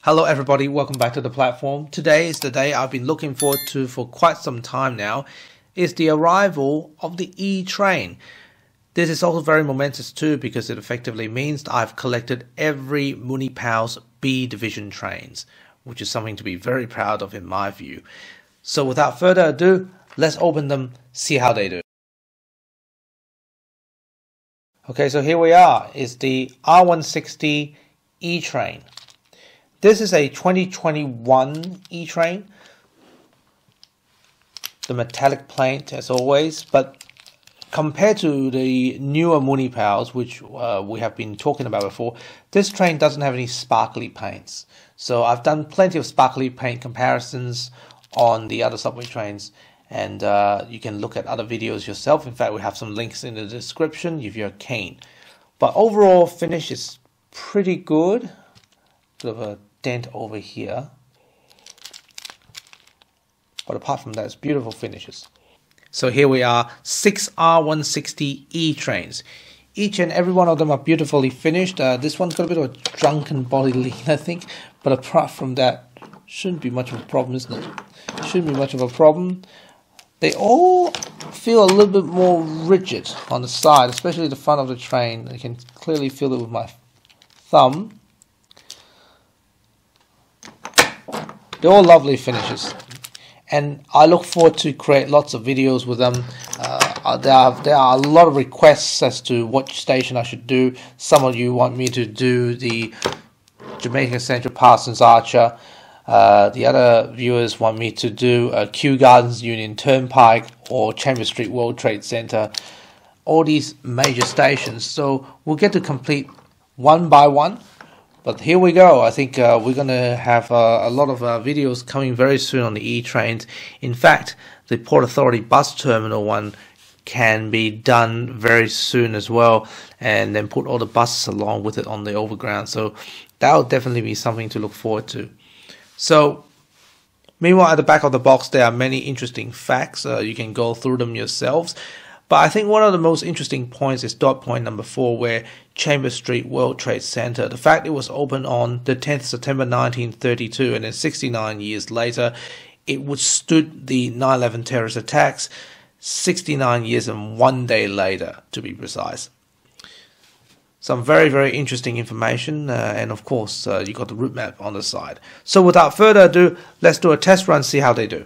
Hello everybody, welcome back to the platform. Today is the day I've been looking forward to for quite some time now. Is the arrival of the E-train. This is also very momentous too because it effectively means that I've collected every Munipals B division trains, which is something to be very proud of in my view. So without further ado, let's open them, see how they do. Okay, so here we are, is the R160 E-train. This is a 2021 E-train, the metallic paint as always, but compared to the newer Munipals, which we have been talking about before, this train doesn't have any sparkly paints. So I've done plenty of sparkly paint comparisons on the other subway trains, and you can look at other videos yourself. In fact, we have some links in the description if you're keen. But overall finish is pretty good. Bit of a dent over here, but apart from that, it's beautiful finishes. So here we are, 6 R160 E trains. Each and every one of them are beautifully finished. This one's got a bit of a drunken body lean, I think, but apart from that, shouldn't be much of a problem, isn't it? Shouldn't be much of a problem. They all feel a little bit more rigid on the side, especially the front of the train. I can clearly feel it with my thumb. They're all lovely finishes, and I look forward to create lots of videos with them. There are a lot of requests as to what station I should do. Some of you want me to do the Jamaica Central Parsons Archer. The other viewers want me to do Kew Gardens Union Turnpike or Chambers Street World Trade Center. All these major stations. So we'll get to complete one by one. But here we go. I think we're going to have a lot of videos coming very soon on the E-trains. In fact, the Port Authority bus terminal one can be done very soon as well, and then put all the buses along with it on the overground. So that will definitely be something to look forward to. So meanwhile, at the back of the box, there are many interesting facts. You can go through them yourselves. But I think one of the most interesting points is dot point number 4, where Chambers Street World Trade Center. The fact it was opened on the 10th September 1932, and then 69 years later, it withstood the 9/11 terrorist attacks, 69 years and 1 day later, to be precise. Some very, very interesting information, and of course, you got the route map on the side. So without further ado, let's do a test run, see how they do.